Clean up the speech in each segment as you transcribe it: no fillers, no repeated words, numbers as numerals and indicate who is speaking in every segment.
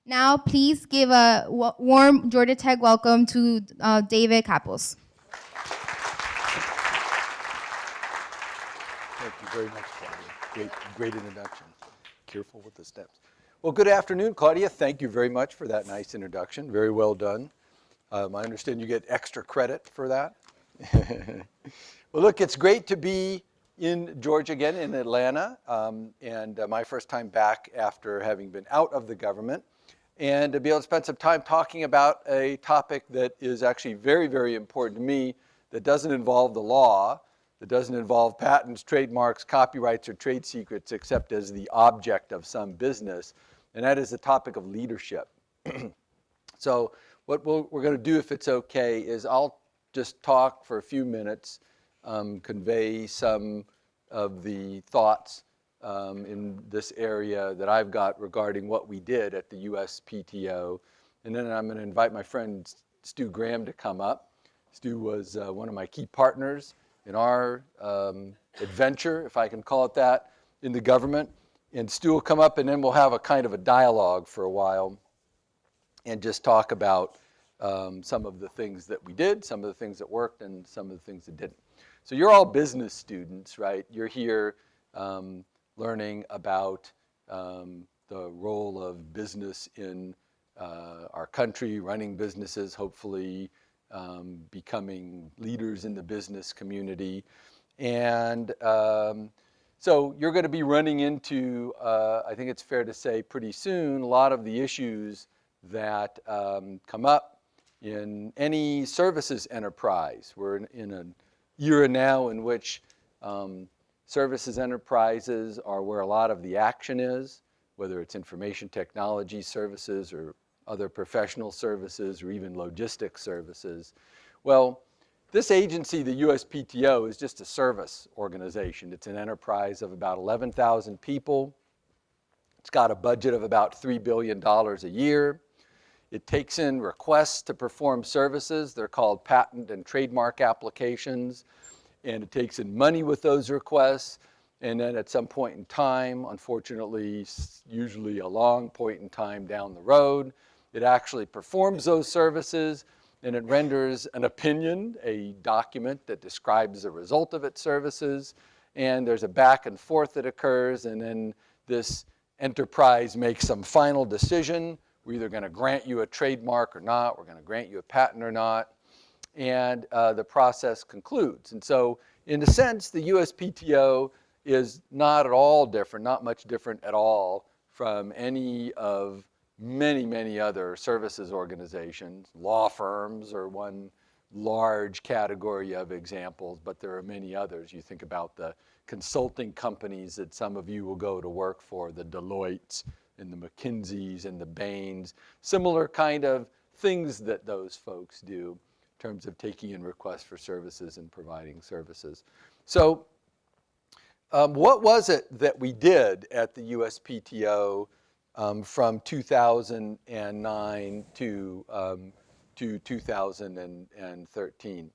Speaker 1: Now, please give a warm Georgia Tech welcome to David Kappos.
Speaker 2: Thank you very much, Claudia. Great introduction. Careful with the steps. Well, good afternoon, Claudia. Thank you very much for that nice introduction. Very well done. I understand you get extra credit for that. Well, look, it's great to be in Georgia again, in Atlanta, and my first time back after having been out of the government, and to be able to spend some time talking about a topic that is actually very, very important to me, that doesn't involve the law, that doesn't involve patents, trademarks, copyrights, or trade secrets, except as the object of some business, and that is the topic of leadership. So what we're going to do, if it's okay, is I'll just talk for a few minutes, convey some of the thoughts in this area that I've got regarding what we did at the U.S.P.T.O. And then I'm going to invite my friend Stu Graham to come up. Stu was one of my key partners in our adventure, if I can call it that, in the government. And Stu will come up, and then we'll have a kind of a dialogue for a while and just talk about some of the things that we did, some of the things that worked, and some of the things that didn't. So you're all business students, right? You're here learning about the role of business in our country, running businesses, hopefully becoming leaders in the business community. And so you're going to be running into, I think it's fair to say pretty soon, a lot of the issues that come up in any services enterprise. We're in an era now in which services enterprises are where a lot of the action is, whether it's information technology services or other professional services or even logistics services. Well, this agency, the USPTO, is just a service organization. It's an enterprise of about 11,000 people. It's got a budget of about $3 billion a year. It takes in requests to perform services. They're called patent and trademark applications. And it takes in money with those requests. And then at some point in time, unfortunately, usually a long point in time down the road, it actually performs those services, and it renders an opinion, a document that describes the result of its services. And there's a back and forth that occurs, and then this enterprise makes some final decision. We're either going to grant you a trademark or not. We're going to grant you a patent or not. And the process concludes. And so, in a sense, the USPTO is not at all different, not much different at all from any of many, many other services organizations. Law firms are one large category of examples, but there are many others. You think about the consulting companies that some of you will go to work for, the Deloittes and the McKinseys and the Bains, similar kind of things that those folks do in terms of taking in requests for services and providing services. So what was it that we did at the USPTO from 2009 to 2013?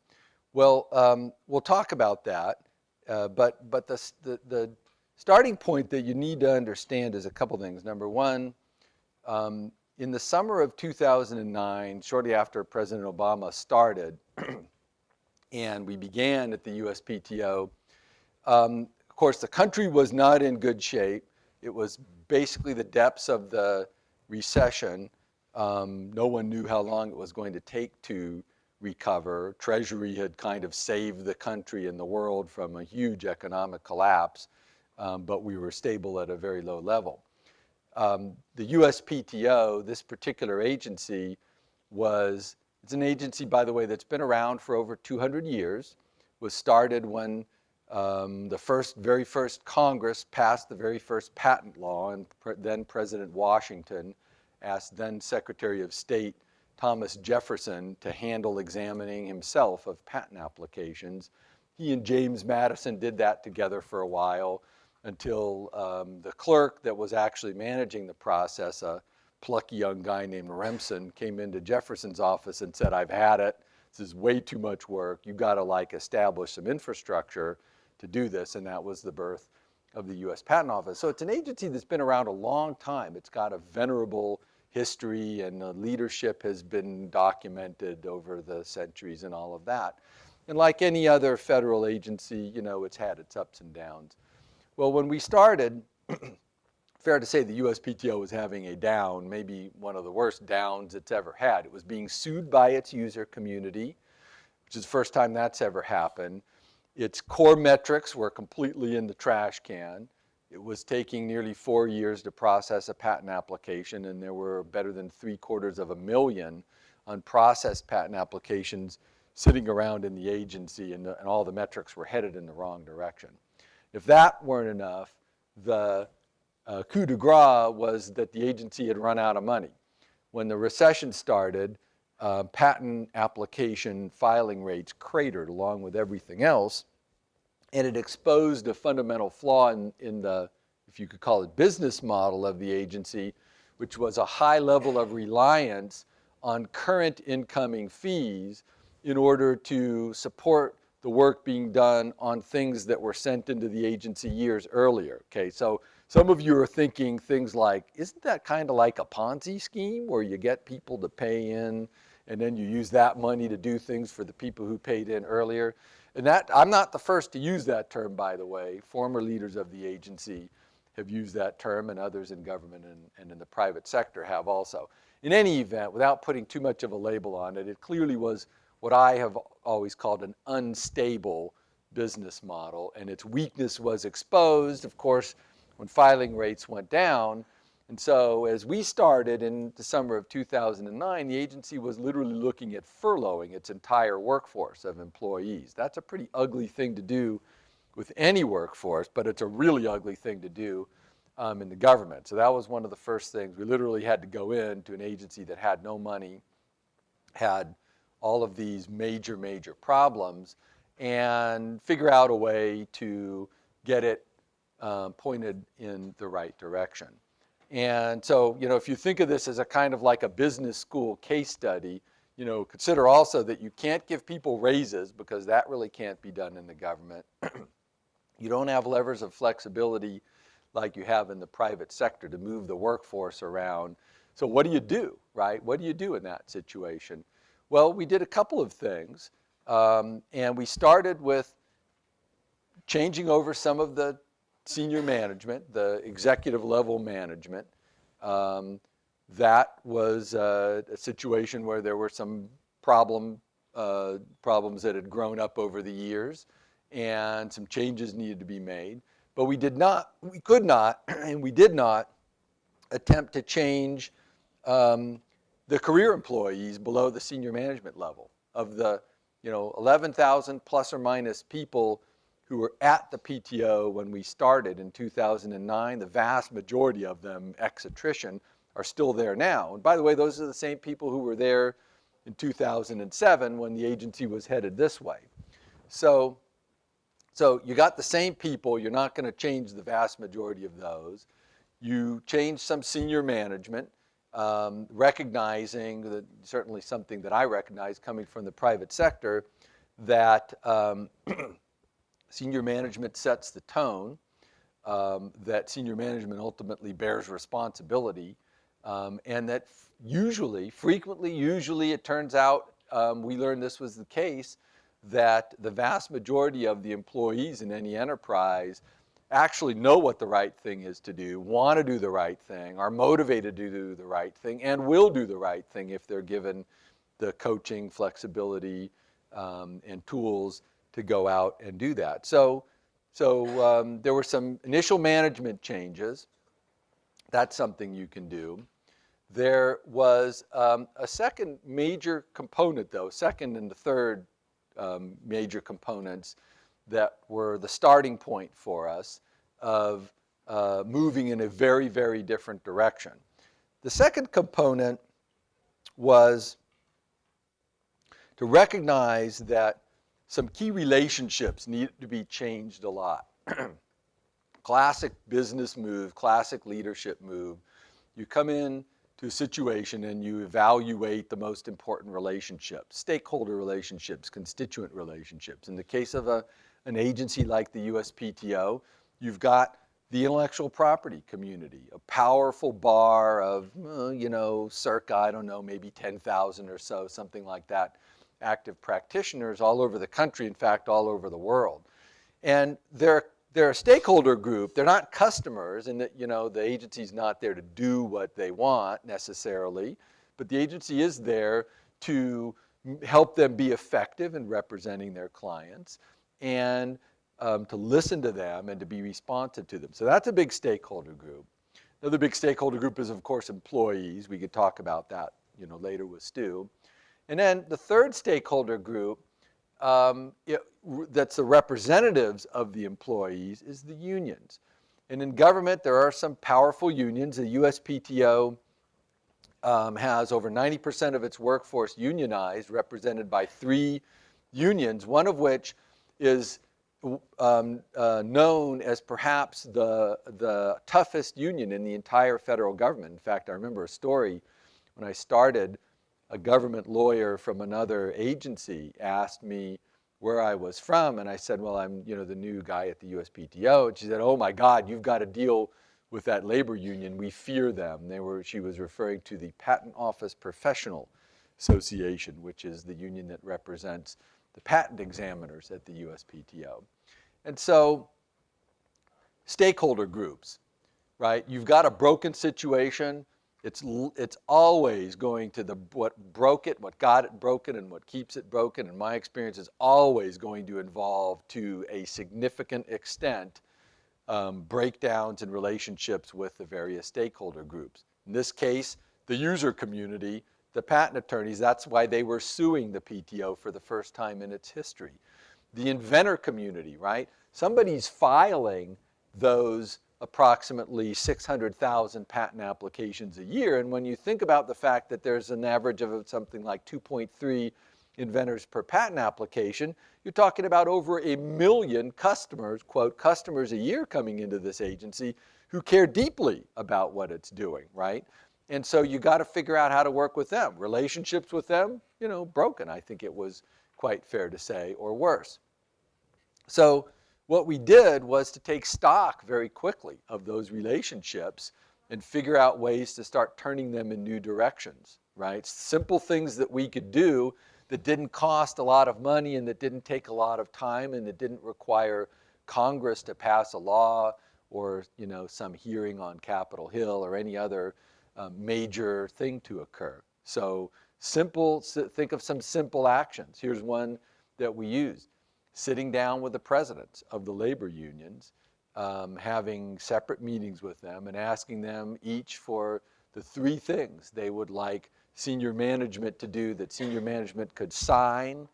Speaker 2: Well, we'll talk about that, but the starting point that you need to understand is a couple things. Number one, in the summer of 2009, shortly after President Obama started, and we began at the USPTO, of course, the country was not in good shape. It was basically the depths of the recession. No one knew how long it was going to take to recover. Treasury had kind of saved the country and the world from a huge economic collapse, but we were stable at a very low level. The USPTO, this particular agency, it's an agency, by the way, that's been around for over 200 years, was started when the very first Congress passed the very first patent law, and then President Washington asked then Secretary of State Thomas Jefferson to handle examining himself of patent applications. He and James Madison did that together for a while until the clerk that was actually managing the process, a plucky young guy named Remsen, came into Jefferson's office and said, "I've had it. This is way too much work. You've got to establish some infrastructure to do this," and that was the birth of the U.S. Patent Office. So it's an agency that's been around a long time. It's got a venerable history and leadership has been documented over the centuries and all of that. And like any other federal agency, it's had its ups and downs. Well, when we started, fair to say the USPTO was having a down, maybe one of the worst downs it's ever had. It was being sued by its user community, which is the first time that's ever happened. Its core metrics were completely in the trash can. It was taking nearly 4 years to process a patent application, and there were better than 750,000 unprocessed patent applications sitting around in the agency, and all the metrics were headed in the wrong direction. If that weren't enough, the coup de grace was that the agency had run out of money. When the recession started, patent application filing rates cratered along with everything else, and it exposed a fundamental flaw in the, if you could call it, business model of the agency, which was a high level of reliance on current incoming fees in order to support the work being done on things that were sent into the agency years earlier. Okay, so some of you are thinking things like, isn't that kind of like a Ponzi scheme where you get people to pay in and then you use that money to do things for the people who paid in earlier? And that, I'm not the first to use that term, by the way. Former leaders of the agency have used that term, and others in government and in the private sector have also. In any event, without putting too much of a label on it, it clearly was what I have always called an unstable business model, and its weakness was exposed, of course, when filing rates went down. And so as we started in the summer of 2009, the agency was literally looking at furloughing its entire workforce of employees. That's a pretty ugly thing to do with any workforce, but it's a really ugly thing to do in the government. So that was one of the first things. We literally had to go into an agency that had no money, had all of these major problems, and figure out a way to get it pointed in the right direction. And so, if you think of this as a kind of like a business school case study, consider also that you can't give people raises because that really can't be done in the government. You don't have levers of flexibility like you have in the private sector to move the workforce around. So what do you do, right? What do you do in that situation? Well, we did a couple of things, and we started with changing over some of the senior management, the executive level management. That was a situation where there were some problems that had grown up over the years, and some changes needed to be made. But we could not, and we did not attempt to change the career employees below the senior management level. Of the 11,000 plus or minus people who were at the PTO when we started in 2009, the vast majority of them, ex-attrition, are still there now. And by the way, those are the same people who were there in 2007 when the agency was headed this way. So you got the same people. You're not going to change the vast majority of those. You change some senior management, recognizing that, certainly something that I recognize coming from the private sector, that senior management sets the tone, that senior management ultimately bears responsibility, and that frequently it turns out, we learned this was the case, that the vast majority of the employees in any enterprise actually know what the right thing is to do, want to do the right thing, are motivated to do the right thing, and will do the right thing if they're given the coaching, flexibility, and tools to go out and do that. So there were some initial management changes. That's something you can do. There was a second major component, though, second and the third major components that were the starting point for us of moving in a very different direction. The second component was to recognize that some key relationships needed to be changed a lot. Classic business move, classic leadership move. You come in to a situation and you evaluate the most important relationships, stakeholder relationships, constituent relationships. In the case of an agency like the USPTO, you've got the intellectual property community, a powerful bar of, circa, I don't know, maybe 10,000 or so, something like that, active practitioners all over the country, in fact, all over the world. And they're a stakeholder group. They're not customers, and that, the agency's not there to do what they want necessarily, but the agency is there to help them be effective in representing their clients and to listen to them and to be responsive to them. So that's a big stakeholder group. Another big stakeholder group is, of course, employees. We could talk about that, later with Stu. And then the third stakeholder group that's the representatives of the employees is the unions. And in government, there are some powerful unions. The U.S.P.T.O. Has over 90% of its workforce unionized, represented by 3 unions, one of which is known as perhaps the toughest union in the entire federal government. In fact, I remember a story when I started. A government lawyer from another agency asked me where I was from, and I said, well, I'm the new guy at the USPTO. And she said, oh my God, you've got to deal with that labor union. We fear them. She was referring to the Patent Office Professional Association, which is the union that represents the patent examiners at the USPTO. And so, stakeholder groups, right? You've got a broken situation. It's always going to what broke it, what got it broken, and what keeps it broken. In my experience, is always going to involve, to a significant extent, breakdowns in relationships with the various stakeholder groups. In this case, the user community, the patent attorneys, that's why they were suing the PTO for the first time in its history. The inventor community, right? Somebody's filing those approximately 600,000 patent applications a year. And when you think about the fact that there's an average of something like 2.3 inventors per patent application, you're talking about over 1 million customers, quote, customers a year coming into this agency who care deeply about what it's doing, right? And so you got to figure out how to work with them. Relationships with them, broken, I think it was quite fair to say, or worse. So what we did was to take stock very quickly of those relationships and figure out ways to start turning them in new directions, right? Simple things that we could do that didn't cost a lot of money and that didn't take a lot of time and that didn't require Congress to pass a law or, some hearing on Capitol Hill or any other major thing to occur. So think of some simple actions. Here's one that we used. Sitting down with the presidents of the labor unions, having separate meetings with them and asking them each for the 3 things they would like senior management to do that senior management could sign,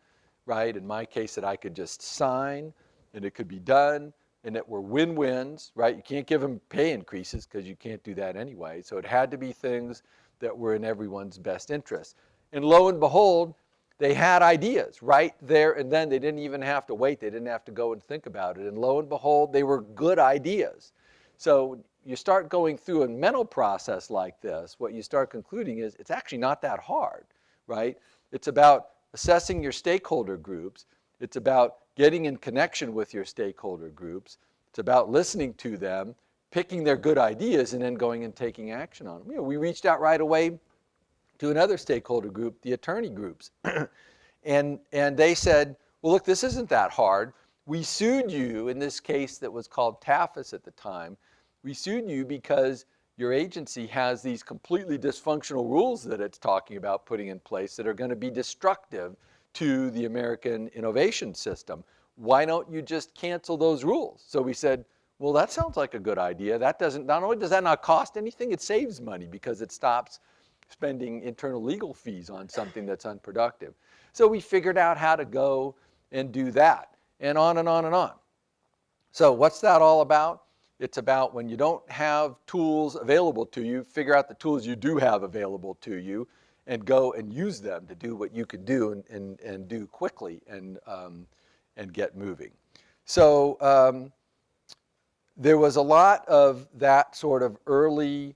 Speaker 2: right? In my case, that I could just sign and it could be done and that were win-wins, right? You can't give them pay increases because you can't do that anyway. So it had to be things that were in everyone's best interest. And lo and behold, they had ideas right there and then. They didn't even have to wait. They didn't have to go and think about it. And lo and behold, they were good ideas. So you start going through a mental process like this, what you start concluding is it's actually not that hard, right? It's about assessing your stakeholder groups. It's about getting in connection with your stakeholder groups. It's about listening to them, picking their good ideas, and then going and taking action on them. We reached out right away to another stakeholder group, the attorney groups. and they said, well, look, this isn't that hard. We sued you in this case that was called TAFIS at the time. We sued you because your agency has these completely dysfunctional rules that it's talking about putting in place that are going to be destructive to the American innovation system. Why don't you just cancel those rules? So we said, well, that sounds like a good idea. That doesn't, not only does that not cost anything, it saves money because it stops spending internal legal fees on something that's unproductive. So we figured out how to go and do that, and on and on and on. So what's that all about? It's about when you don't have tools available to you, figure out the tools you do have available to you and go and use them to do what you can do and do quickly and get moving. So there was a lot of that sort of early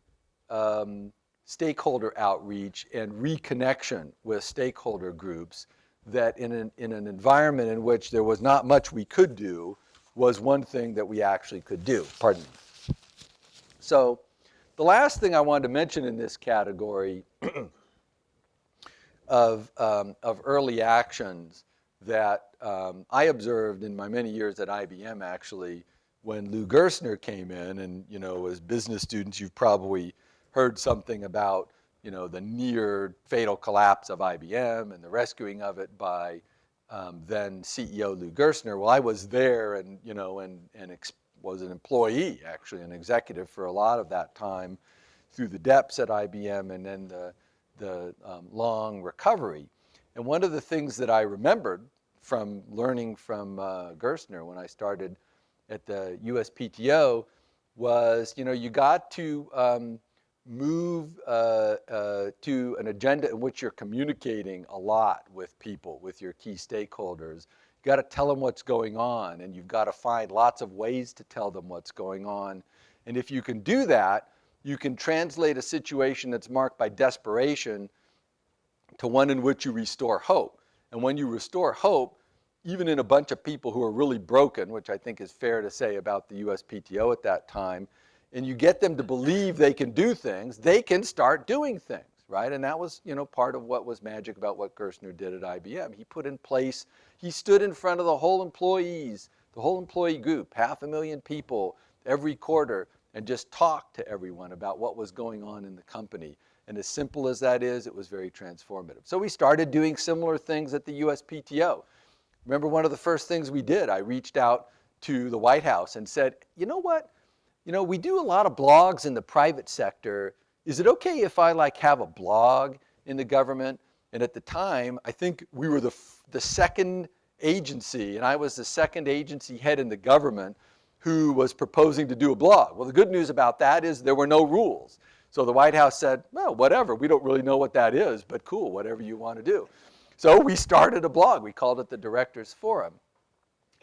Speaker 2: stakeholder outreach and reconnection with stakeholder groups that in an environment in which there was not much we could do was one thing that we actually could do. Pardon me. So the last thing I wanted to mention in this category of early actions that I observed in my many years at IBM, actually, when Lou Gerstner came in, and as business students, you've probably heard something about the near fatal collapse of IBM and the rescuing of it by then CEO Lou Gerstner. Well, I was there, and was an employee, actually, an executive for a lot of that time through the depths at IBM, and then the long recovery. And one of the things that I remembered from learning from Gerstner when I started at the USPTO was, you got to move to an agenda in which you're communicating a lot with people, with your key stakeholders. You got to tell them what's going on, and you've got to find lots of ways to tell them what's going on. And if you can do that, you can translate a situation that's marked by desperation to one in which you restore hope. And when you restore hope, even in a bunch of people who are really broken, which I think is fair to say about the USPTO at that time, and you get them to believe they can do things, they can start doing things, right? And that was, part of what was magic about what Gerstner did at IBM. He put in place, he stood in front of the whole employees, the whole employee group, 500,000 people every quarter, and just talked to everyone about what was going on in the company. And as simple as that is, it was very transformative. So we started doing similar things at the USPTO. Remember one of the first things we did, I reached out to the White House and said, you know what? We do a lot of blogs in the private sector. Is it okay if I have a blog in the government? And at the time, I think we were the second agency, and I was the second agency head in the government who was proposing to do a blog. Well, the good news about that is there were no rules. So the White House said, well, whatever, we don't really know what that is, but cool, whatever you want to do. So we started a blog. We called it the Directors Forum.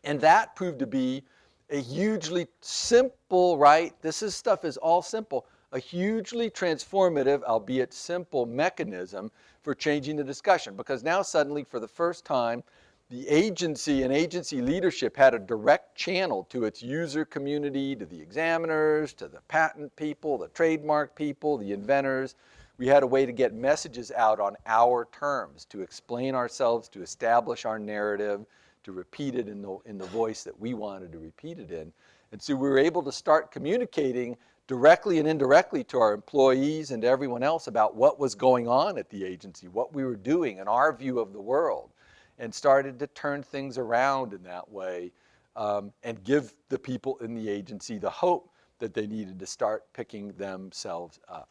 Speaker 2: And that proved to be a hugely simple, right? Stuff is all simple. A hugely transformative, albeit simple, mechanism for changing the discussion. Because now suddenly, for the first time, the agency and agency leadership had a direct channel to its user community, to the examiners, to the patent people, the trademark people, the inventors. We had a way to get messages out on our terms, to explain ourselves, to establish our narrative, to repeat it in the voice that we wanted to repeat it in. And so we were able to start communicating directly and indirectly to our employees and to everyone else about what was going on at the agency, what we were doing, and our view of the world, and started to turn things around in that way and give the people in the agency the hope that they needed to start picking themselves up.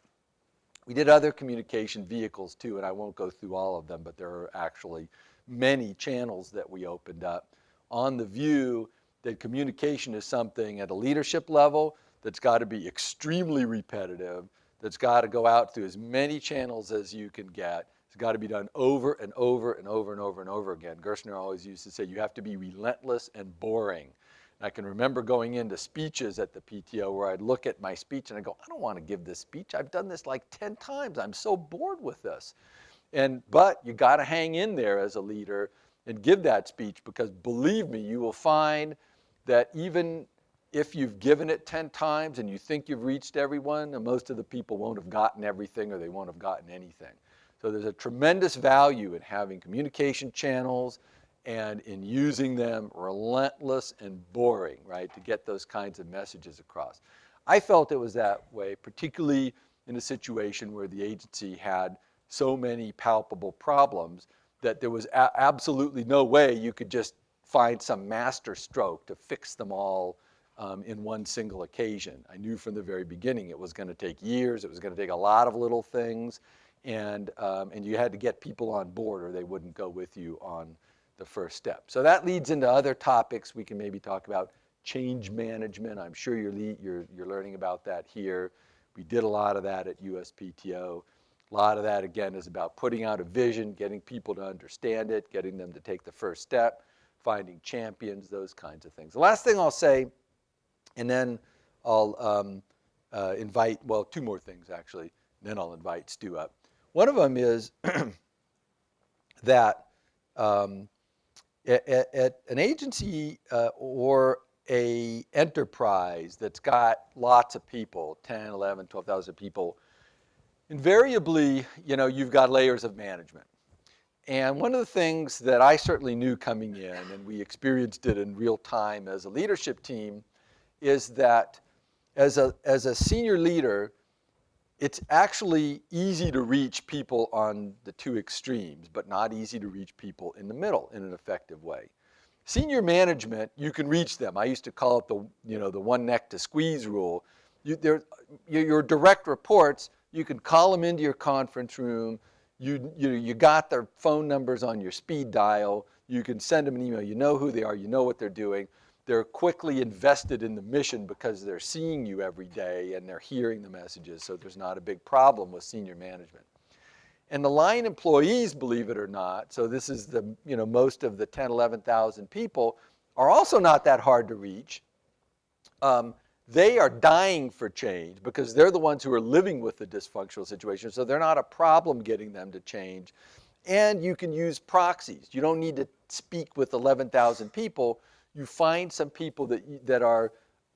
Speaker 2: We did other communication vehicles too, and I won't go through all of them, but there are actually many channels that we opened up on the view that communication is something at a leadership level that's got to be extremely repetitive, that's got to go out through as many channels as you can get. It's got to be done over and over and over and over and over again. Gerstner always used to say, you have to be relentless and boring. And I can remember going into speeches at the PTO where I'd look at my speech and I go, I don't want to give this speech. I've done this like 10 times. I'm so bored with this. But you got to hang in there as a leader and give that speech, because believe me, you will find that even if you've given it 10 times and you think you've reached everyone, most of the people won't have gotten everything, or they won't have gotten anything. So there's a tremendous value in having communication channels and in using them relentless and boring, right, to get those kinds of messages across. I felt it was that way, particularly in a situation where the agency had so many palpable problems that there was absolutely no way you could just find some master stroke to fix them all in one single occasion. I knew from the very beginning it was going to take years, it was going to take a lot of little things, and you had to get people on board or they wouldn't go with you on the first step. So that leads into other topics. We can maybe talk about change management. I'm sure you're learning about that here. We did a lot of that at USPTO. A lot of that, again, is about putting out a vision, getting people to understand it, getting them to take the first step, finding champions, those kinds of things. The last thing I'll say, and then I'll invite, well, two more things actually, and then I'll invite Stu up. One of them is that at an agency or a enterprise that's got lots of people, 10, 11, 12,000 people, invariably, you've got layers of management. And one of the things that I certainly knew coming in, and we experienced it in real time as a leadership team, is that as a senior leader, it's actually easy to reach people on the two extremes, but not easy to reach people in the middle in an effective way. Senior management, you can reach them. I used to call it the one neck to squeeze rule. Your direct reports, you can call them into your conference room. You got their phone numbers on your speed dial. You can send them an email. You know who they are. You know what they're doing. They're quickly invested in the mission because they're seeing you every day and they're hearing the messages. So there's not a big problem with senior management. And the line employees, believe it or not, so this is most of the 10, 11,000 people, are also not that hard to reach. They are dying for change because they're the ones who are living with the dysfunctional situation. So they're not a problem getting them to change. And you can use proxies. You don't need to speak with 11,000 people. You find some people that are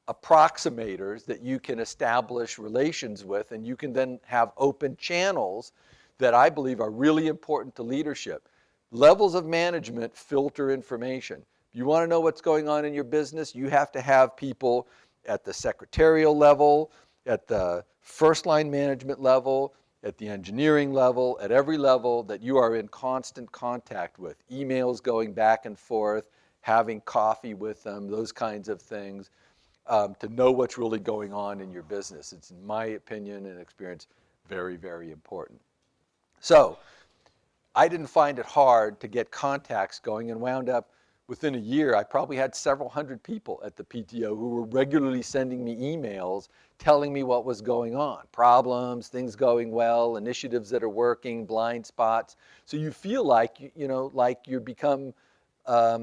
Speaker 2: approximators that you can establish relations with, and you can then have open channels that I believe are really important to leadership. Levels of management filter information. If you want to know what's going on in your business, you have to have people at the secretarial level, at the first line management level, at the engineering level, at every level that you are in constant contact with. Emails going back and forth, having coffee with them, those kinds of things, to know what's really going on in your business. It's, in my opinion and experience, very, very important. So I didn't find it hard to get contacts going and wound up within a year. I probably had several hundred people at the PTO who were regularly sending me emails telling me what was going on, problems, things going well, initiatives that are working, blind spots. So you feel like, like you become a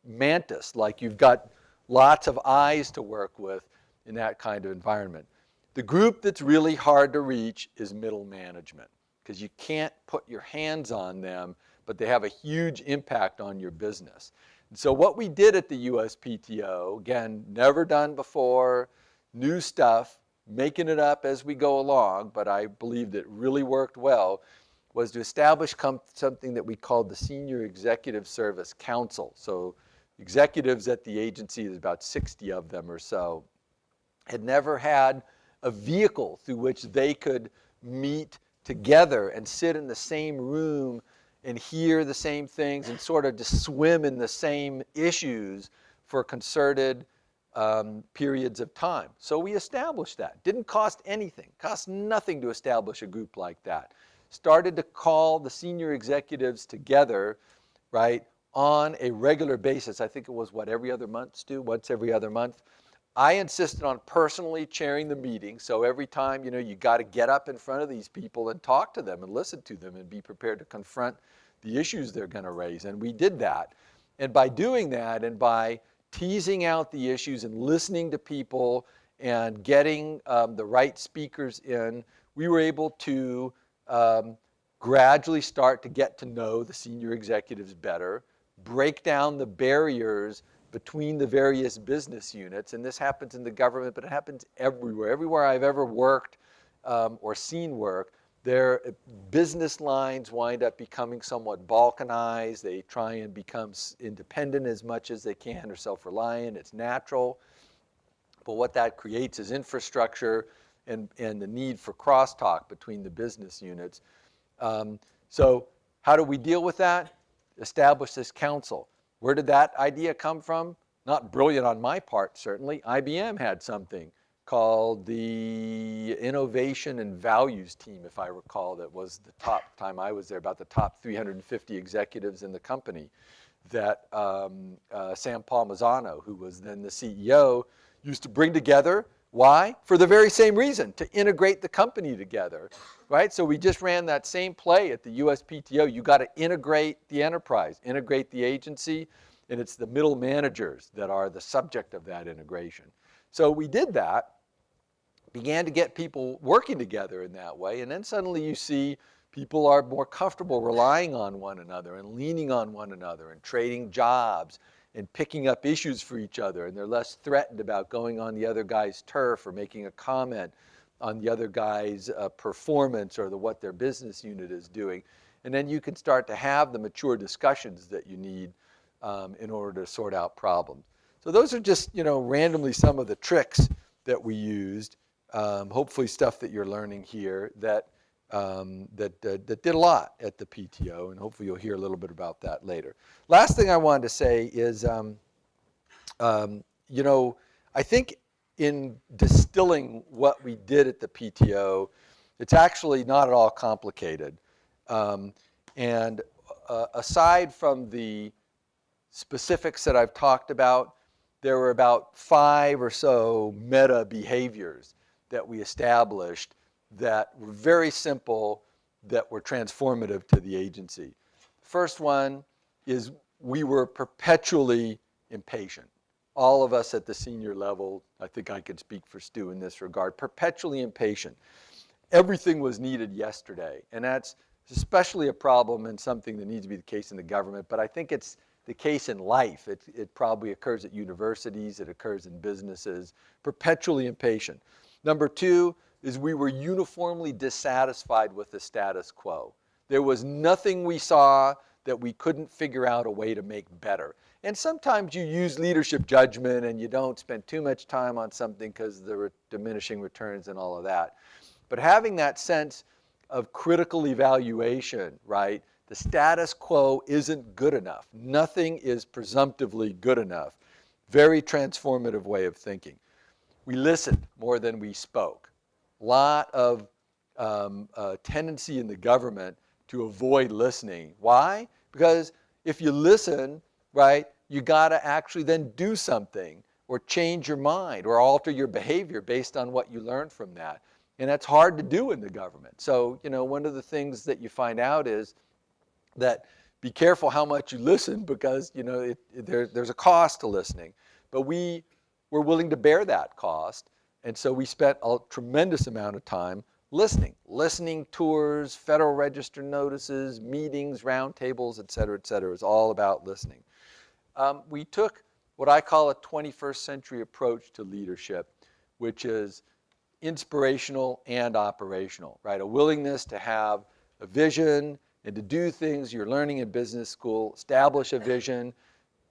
Speaker 2: mantis, like you've got lots of eyes to work with in that kind of environment. The group that's really hard to reach is middle management, because you can't put your hands on them, but they have a huge impact on your business. And so what we did at the USPTO, again, never done before, new stuff, making it up as we go along, but I believed it really worked well, was to establish something that we called the Senior Executive Service Council. So executives at the agency, there's about 60 of them or so, had never had a vehicle through which they could meet together and sit in the same room and hear the same things and sort of just swim in the same issues for concerted periods of time. So we established that. Didn't cost anything. Cost nothing to establish a group like that. Started to call the senior executives together, right, on a regular basis. I think it was, every other month, Stu? Once every other month. I insisted on personally chairing the meeting, so every time, you got to get up in front of these people and talk to them and listen to them and be prepared to confront the issues they're going to raise. And we did that. And by doing that and by teasing out the issues and listening to people and getting the right speakers in, we were able to gradually start to get to know the senior executives better, break down the barriers between the various business units. And this happens in the government, but it happens everywhere. Everywhere I've ever worked or seen work, their business lines wind up becoming somewhat balkanized. They try and become independent as much as they can, or self-reliant. It's natural. But what that creates is infrastructure and the need for crosstalk between the business units. So how do we deal with that? Establish this council. Where did that idea come from? Not brilliant on my part, certainly. IBM had something called the Innovation and Values Team, if I recall. That was the top time I was there, about the top 350 executives in the company that Sam Palmisano, who was then the CEO, used to bring together. Why? For the very same reason, to integrate the company together, right? So we just ran that same play at the USPTO. You got to integrate the enterprise, integrate the agency, and it's the middle managers that are the subject of that integration. So we did that, began to get people working together in that way, and then suddenly you see people are more comfortable relying on one another and leaning on one another and trading jobs and picking up issues for each other, and they're less threatened about going on the other guy's turf or making a comment on the other guy's performance or what their business unit is doing. And then you can start to have the mature discussions that you need in order to sort out problems. So those are just, randomly some of the tricks that we used. Hopefully stuff that you're learning here that did a lot at the PTO, and hopefully you'll hear a little bit about that later. Last thing I wanted to say is, I think in distilling what we did at the PTO, it's actually not at all complicated. And aside from the specifics that I've talked about, there were about 5 or so meta behaviors that we established that were very simple, that were transformative to the agency. First one is we were perpetually impatient. All of us at the senior level, I think I can speak for Stu in this regard, perpetually impatient. Everything was needed yesterday, and that's especially a problem and something that needs to be the case in the government, but I think it's the case in life. It probably occurs at universities, it occurs in businesses, perpetually impatient. Number 2 is we were uniformly dissatisfied with the status quo. There was nothing we saw that we couldn't figure out a way to make better. And sometimes you use leadership judgment and you don't spend too much time on something because there were diminishing returns and all of that. But having that sense of critical evaluation, right? The status quo isn't good enough. Nothing is presumptively good enough. Very transformative way of thinking. We listened more than we spoke. Lot of tendency in the government to avoid listening. Why? Because if you listen, right, you got to actually then do something or change your mind or alter your behavior based on what you learned from that. And that's hard to do in the government. So, one of the things that you find out is that be careful how much you listen because, there's a cost to listening. But we were willing to bear that cost. And so we spent a tremendous amount of time listening tours, Federal Register notices, meetings, roundtables, et cetera, et cetera. It was all about listening. We took what I call a 21st century approach to leadership, which is inspirational and operational, right? A willingness to have a vision and to do things you're learning in business school, establish a vision,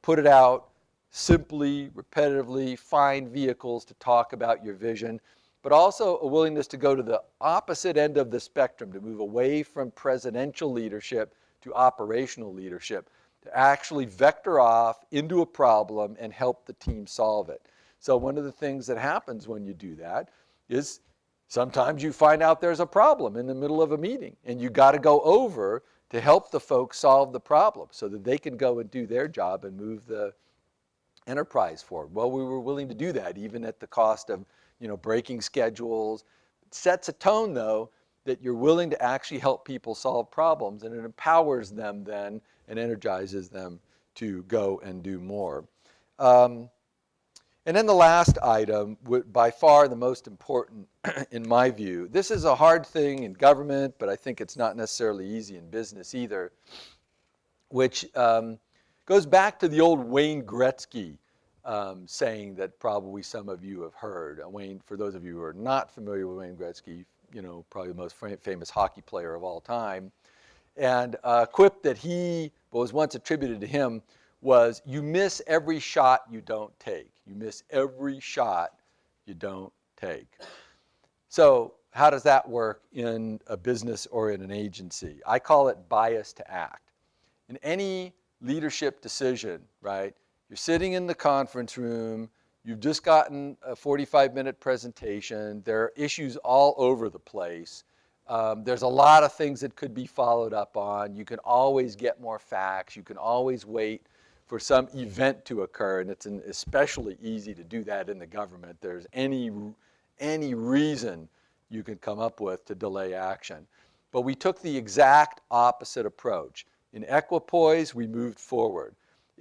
Speaker 2: put it out simply, repetitively, find vehicles to talk about your vision, but also a willingness to go to the opposite end of the spectrum, to move away from presidential leadership to operational leadership, to actually vector off into a problem and help the team solve it. So one of the things that happens when you do that is sometimes you find out there's a problem in the middle of a meeting and you got to go over to help the folks solve the problem so that they can go and do their job and move the enterprise forward. Well, we were willing to do that even at the cost of, breaking schedules. It sets a tone though that you're willing to actually help people solve problems, and it empowers them then and energizes them to go and do more. And then the last item, by far the most important in my view, this is a hard thing in government, but I think it's not necessarily easy in business either, which goes back to the old Wayne Gretzky saying that probably some of you have heard. Wayne, for those of you who are not familiar with Wayne Gretzky, probably the most famous hockey player of all time, and a quip that was once attributed to him was, you miss every shot you don't take. You miss every shot you don't take. So how does that work in a business or in an agency? I call it bias to act. In any leadership decision, right, you're sitting in the conference room, you've just gotten a 45-minute presentation, there are issues all over the place. There's a lot of things that could be followed up on. You can always get more facts. You can always wait for some event to occur, and it's especially easy to do that in the government. There's any reason you can come up with to delay action. But we took the exact opposite approach. In equipoise, we moved forward.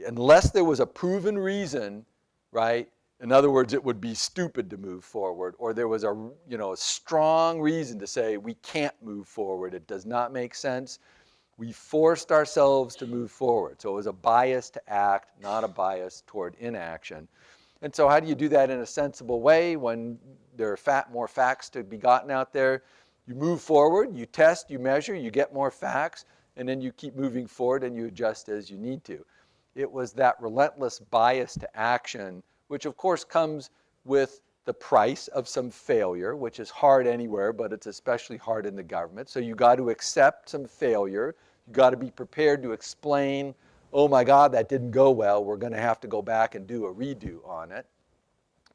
Speaker 2: Unless there was a proven reason, right? In other words, it would be stupid to move forward, or there was a strong reason to say we can't move forward. It does not make sense. We forced ourselves to move forward. So it was a bias to act, not a bias toward inaction. And so how do you do that in a sensible way when there are more facts to be gotten out there? You move forward, you test, you measure, you get more facts, and then you keep moving forward and you adjust as you need to. It was that relentless bias to action, which of course comes with the price of some failure, which is hard anywhere, but it's especially hard in the government. So you got to accept some failure. You got to be prepared to explain, oh my God, that didn't go well. We're going to have to go back and do a redo on it.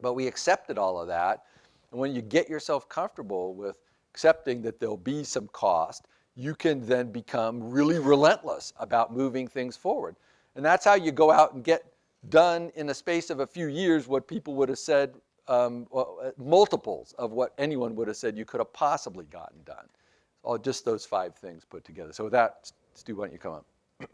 Speaker 2: But we accepted all of that. And when you get yourself comfortable with accepting that there'll be some cost, you can then become really relentless about moving things forward. And that's how you go out and get done in a space of a few years what people would have said, multiples of what anyone would have said you could have possibly gotten done. All just those 5 things put together. So with that, Stu, why don't you come up?
Speaker 3: I'm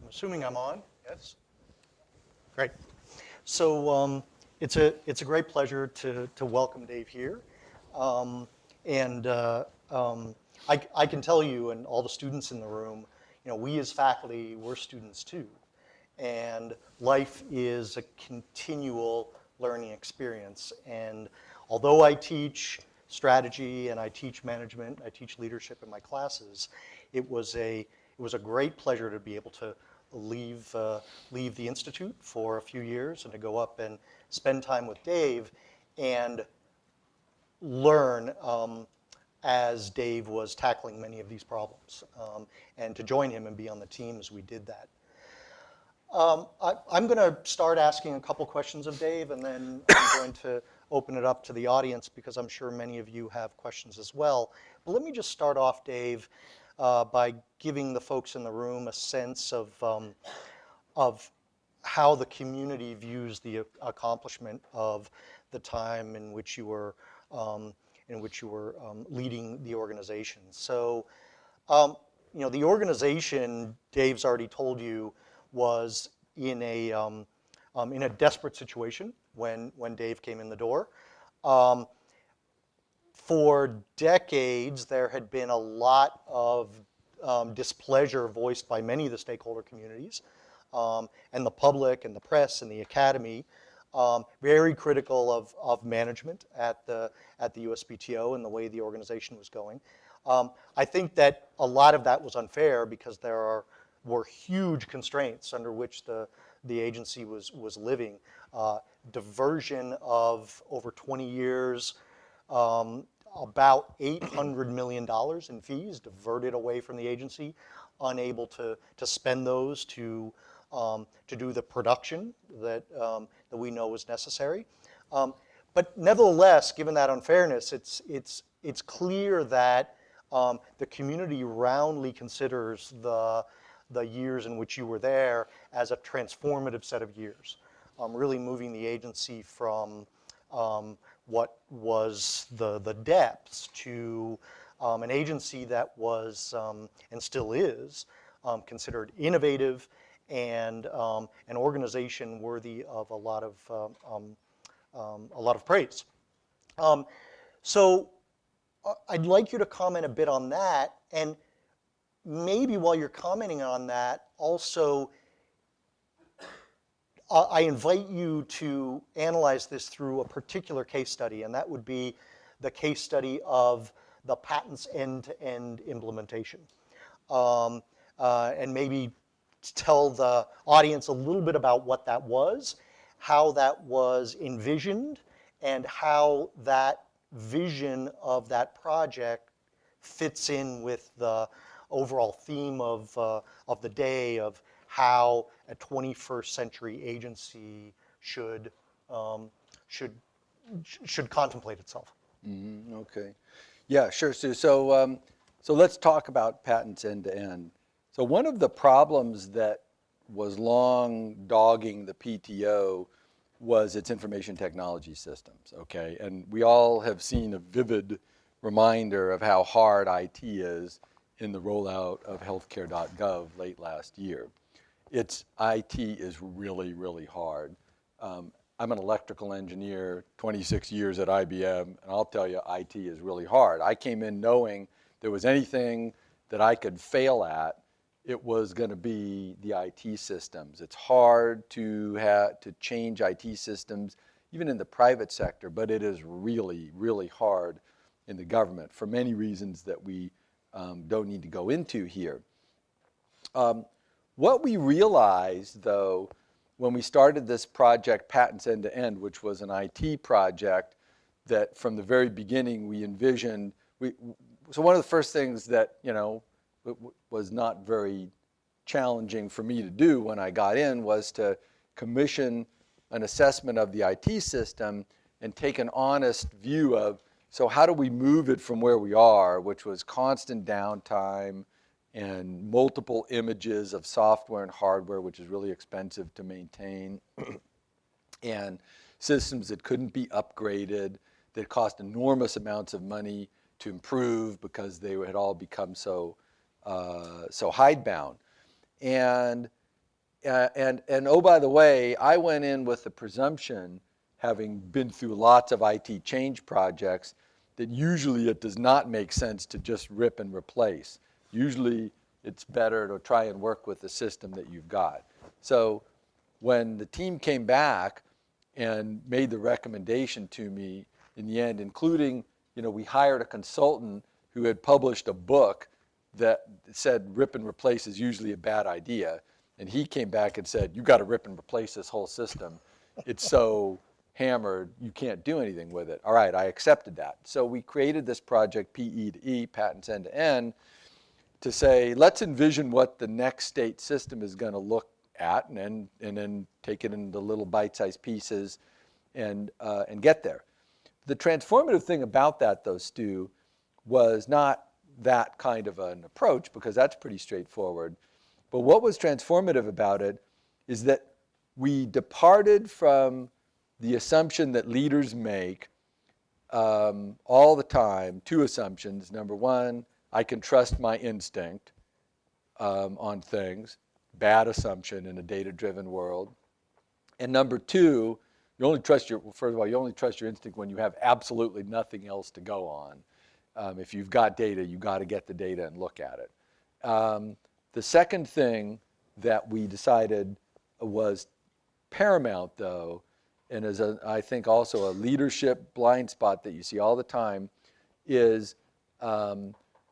Speaker 3: assuming I'm on, yes? Great. So it's a great pleasure to welcome Dave here. I can tell you and all the students in the room, we as faculty, we're students too. And life is a continual learning experience. And although I teach strategy and I teach management, I teach leadership in my classes, it was a great pleasure to be able to leave the Institute for a few years and to go up and spend time with Dave and learn as Dave was tackling many of these problems, and to join him and be on the team as we did that. I'm going to start asking a couple questions of Dave, and then I'm going to open it up to the audience because I'm sure many of you have questions as well. But let me just start off, Dave, by giving the folks in the room a sense of how the community views the accomplishment of the time in which you were leading the organization. So, the organization, Dave's already told you, was in a desperate situation when Dave came in the door. For decades, there had been a lot of displeasure voiced by many of the stakeholder communities, and the public and the press and the academy, very critical of management at the USPTO and the way the organization was going. I think that a lot of that was unfair because there were huge constraints under which the agency was living. Diversion of over 20 years, about $800 million in fees diverted away from the agency, unable to spend those to do the production that we know was necessary. But nevertheless, given that unfairness, it's clear that the community roundly considers the years in which you were there as a transformative set of years, really moving the agency from what was the depths to an agency that was and still is considered innovative and an organization worthy of a lot of praise. So I'd like you to comment a bit on that, and maybe while you're commenting on that, also I invite you to analyze this through a particular case study, and that would be the case study of the patent's end-to-end implementation. And maybe tell the audience a little bit about what that was, how that was envisioned, and how that vision of that project fits in with the overall theme of the day of how a 21st century agency should contemplate itself.
Speaker 2: Mm-hmm. Okay. Yeah, sure, Sue. So let's talk about patents end to end. So one of the problems that was long dogging the PTO was its information technology systems, okay? And we all have seen a vivid reminder of how hard IT is in the rollout of healthcare.gov late last year. Its IT is really, really hard. I'm an electrical engineer, 26 years at IBM, and I'll tell you, IT is really hard. I came in knowing there was anything that I could fail at, it was going to be the IT systems. It's hard to change IT systems, even in the private sector, but it is really, really hard in the government for many reasons that we don't need to go into here. What we realized, though, when we started this project, Patents End to End, which was an IT project that from the very beginning we envisioned, so one of the first things that, was not very challenging for me to do when I got in was to commission an assessment of the IT system and take an honest view of, so how do we move it from where we are, which was constant downtime and multiple images of software and hardware, which is really expensive to maintain, and systems that couldn't be upgraded, that cost enormous amounts of money to improve because they had all become so hidebound. And oh, by the way, I went in with the presumption, having been through lots of IT change projects, that usually it does not make sense to just rip and replace. Usually it's better to try and work with the system that you've got. So when the team came back and made the recommendation to me in the end, including, we hired a consultant who had published a book that said rip and replace is usually a bad idea. And he came back and said, you got to rip and replace this whole system. It's so hammered, you can't do anything with it. All right, I accepted that. So we created this project, PE2E, Patents End to End, to say, let's envision what the next state system is going to look at, and then take it into little bite-sized pieces and get there. The transformative thing about that, though, Stu, was not that kind of an approach, because that's pretty straightforward. But what was transformative about it is that we departed from the assumption that leaders make all the time, two assumptions. Number one, I can trust my instinct on things, bad assumption in a data-driven world. And number two, first of all, you only trust your instinct when you have absolutely nothing else to go on. If you've got data, you got to get the data and look at it. The second thing that we decided was paramount, though, and is I think also a leadership blind spot that you see all the time, is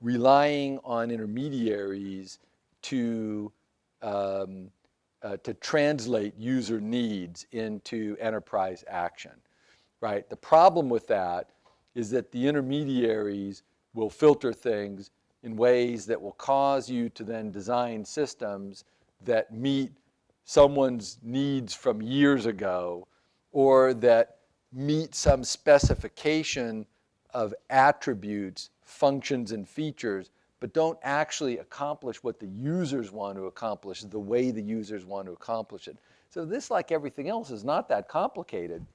Speaker 2: relying on intermediaries to translate user needs into enterprise action, right? The problem with that is that the intermediaries will filter things in ways that will cause you to then design systems that meet someone's needs from years ago, or that meet some specification of attributes, functions, and features, but don't actually accomplish what the users want to accomplish the way the users want to accomplish it. So this, like everything else, is not that complicated.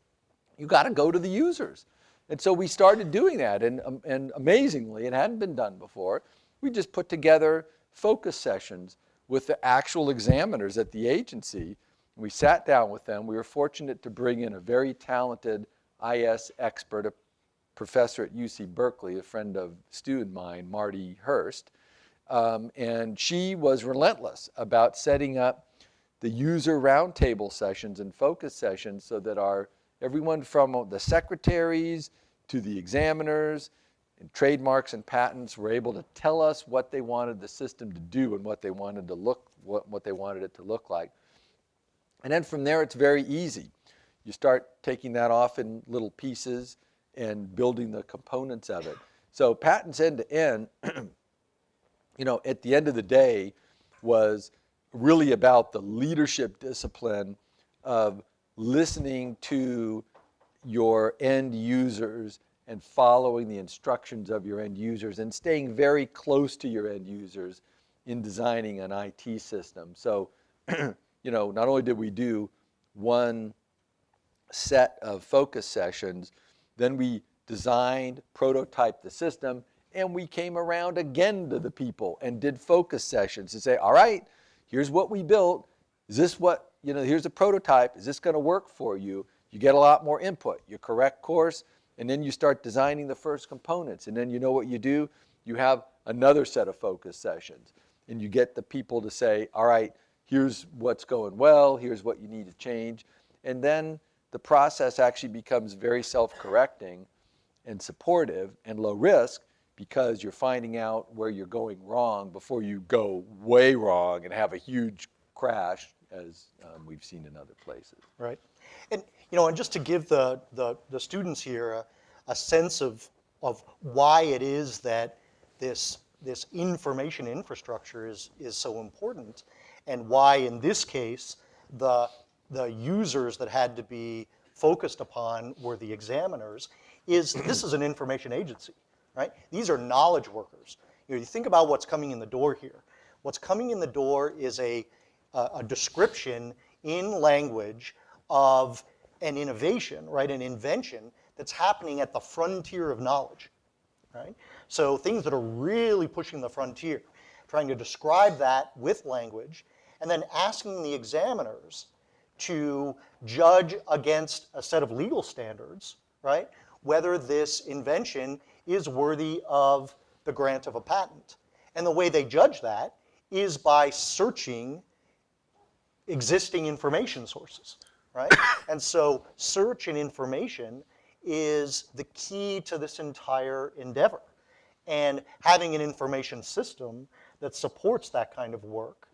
Speaker 2: You got to go to the users. And so we started doing that, and amazingly, it hadn't been done before, we just put together focus sessions with the actual examiners at the agency. We sat down with them. We were fortunate to bring in a very talented IS expert, a professor at UC Berkeley, a friend of Stu and mine, Marty Hurst. And she was relentless about setting up the user roundtable sessions and focus sessions so that everyone from the secretaries to the examiners and trademarks and patents were able to tell us what they wanted the system to do and what they wanted it to look like. And then from there, it's very easy. You start taking that off in little pieces and building the components of it. So Patents End to End, at the end of the day, was really about the leadership discipline of listening to your end users and following the instructions of your end users and staying very close to your end users in designing an IT system. So, not only did we do one set of focus sessions, then we designed, prototyped the system, And we came around again to the people and did focus sessions to say, all right, here's what we built. Is this what, here's a prototype. Is this going to work for you? You get a lot more input. You correct course, and then you start designing the first components. And then you know what you do? You have another set of focus sessions. And you get the people to say, all right, here's what's going well. Here's what you need to change. And then the process actually becomes very self-correcting and supportive and low risk, because you're finding out where you're going wrong before you go way wrong and have a huge crash, as we've seen in other places.
Speaker 3: Right. And, and just to give the students here a sense of why it is that this information infrastructure is so important, and why in this case the users that had to be focused upon were the examiners, is this is an information agency. Right? These are knowledge workers. You think about what's coming in the door here. What's coming in the door is a description in language of an innovation, right? An invention that's happening at the frontier of knowledge. Right? So things that are really pushing the frontier, trying to describe that with language, and then asking the examiners to judge against a set of legal standards, right? Whether this invention is worthy of the grant of a patent. And the way they judge that is by searching existing information sources, right? And so search and information is the key to this entire endeavor. And having an information system that supports that kind of work,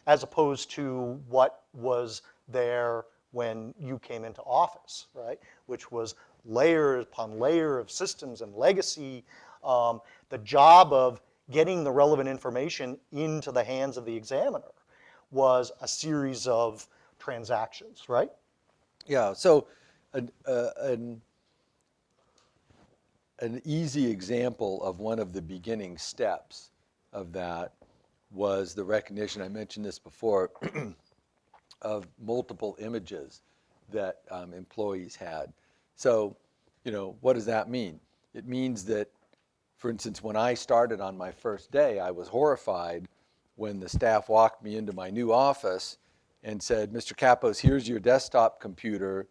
Speaker 3: as opposed to what was there when you came into office, right? Which was layer upon layer of systems and legacy. The job of getting the relevant information into the hands of the examiner was a series of transactions, right?
Speaker 2: Yeah, so an easy example of one of the beginning steps of that was the recognition, I mentioned this before, of multiple images that employees had. So, what does that mean? It means that, for instance, when I started on my first day, I was horrified when the staff walked me into my new office and said, Mr. Kappos, here's your desktop computer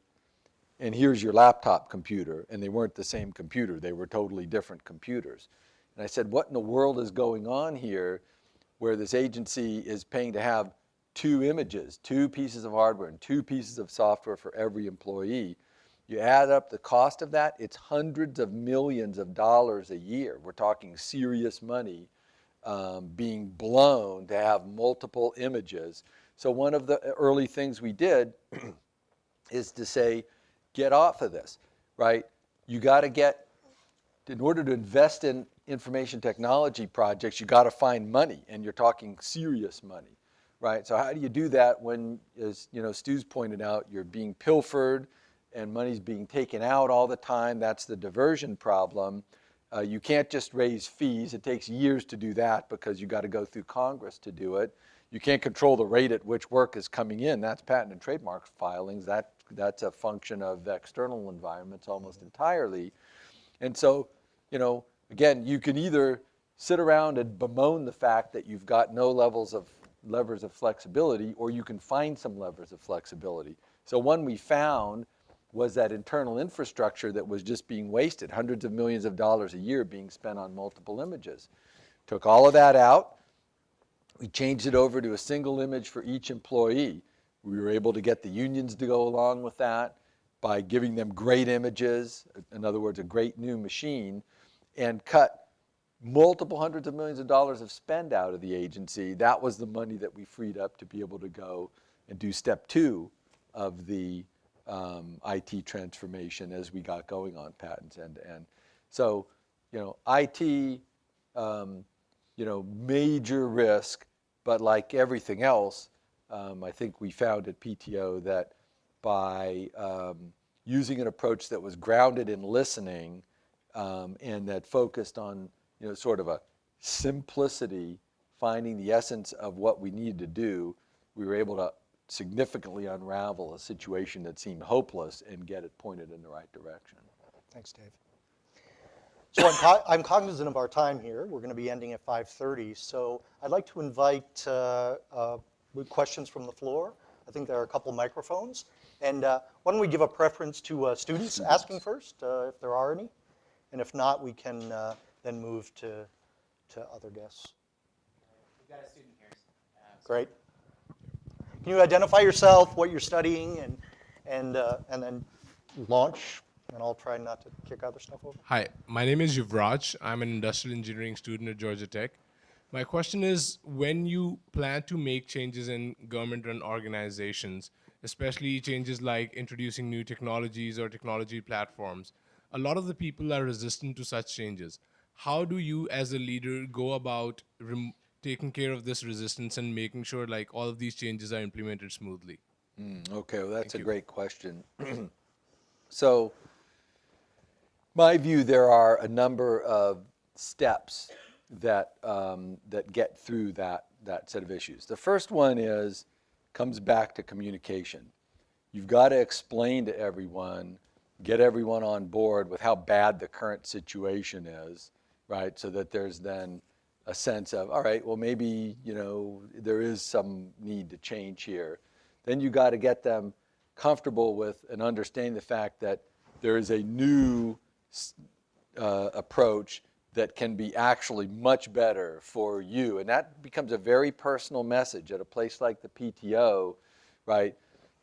Speaker 2: and here's your laptop computer. And they weren't the same computer. They were totally different computers. And I said, what in the world is going on here where this agency is paying to have two images, two pieces of hardware and two pieces of software for every employee? You add up the cost of that, it's hundreds of millions of dollars a year. We're talking serious money being blown to have multiple images. So one of the early things we did is to say, get off of this, right? You got to get, in order to invest in information technology projects, you got to find money, and you're talking serious money, right? So how do you do that when, as Stu's pointed out, you're being pilfered and money's being taken out all the time? That's the diversion problem. You can't just raise fees. It takes years to do that because you got to go through Congress to do it. You can't control the rate at which work is coming in. That's patent and trademark filings. That's a function of external environments almost entirely. And so, again, you can either sit around and bemoan the fact that you've got no levers of flexibility, or you can find some levers of flexibility. So one we found was that internal infrastructure that was just being wasted, hundreds of millions of dollars a year being spent on multiple images. Took all of that out. We changed it over to a single image for each employee. We were able to get the unions to go along with that by giving them great images, in other words, a great new machine, and cut multiple hundreds of millions of dollars of spend out of the agency. That was the money that we freed up to be able to go and do step 2 of the IT transformation as we got going on patents end to end. So, IT, major risk, but like everything else, I think we found at PTO that by using an approach that was grounded in listening and that focused on, sort of a simplicity, finding the essence of what we needed to do, we were able to significantly unravel a situation that seemed hopeless and get it pointed in the right direction.
Speaker 3: Thanks, Dave. So I'm cognizant of our time here. We're going to be ending at 5:30. So I'd like to invite questions from the floor. I think there are a couple microphones. And why don't we give a preference to students asking first, if there are any? And if not, we can then move to other guests.
Speaker 4: We've got a student here.
Speaker 3: Great. Can you identify yourself, what you're studying, and then launch? And I'll try not to kick other stuff over.
Speaker 5: Hi, my name is Yuvraj. I'm an industrial engineering student at Georgia Tech. My question is, when you plan to make changes in government-run organizations, especially changes like introducing new technologies or technology platforms, a lot of the people are resistant to such changes. How do you, as a leader, go about taking care of this resistance and making sure like all of these changes are implemented smoothly?
Speaker 2: Okay, well, that's
Speaker 5: Thank
Speaker 2: a
Speaker 5: you.
Speaker 2: great question. So, my view, there are a number of steps that that get through that set of issues. The first one comes back to communication. You've got to explain to everyone, get everyone on board with how bad the current situation is, right? So that there's then a sense of, all right, well, maybe, there is some need to change here. Then you got to get them comfortable with and understanding the fact that there is a new approach that can be actually much better for you. And that becomes a very personal message at a place like the PTO, right?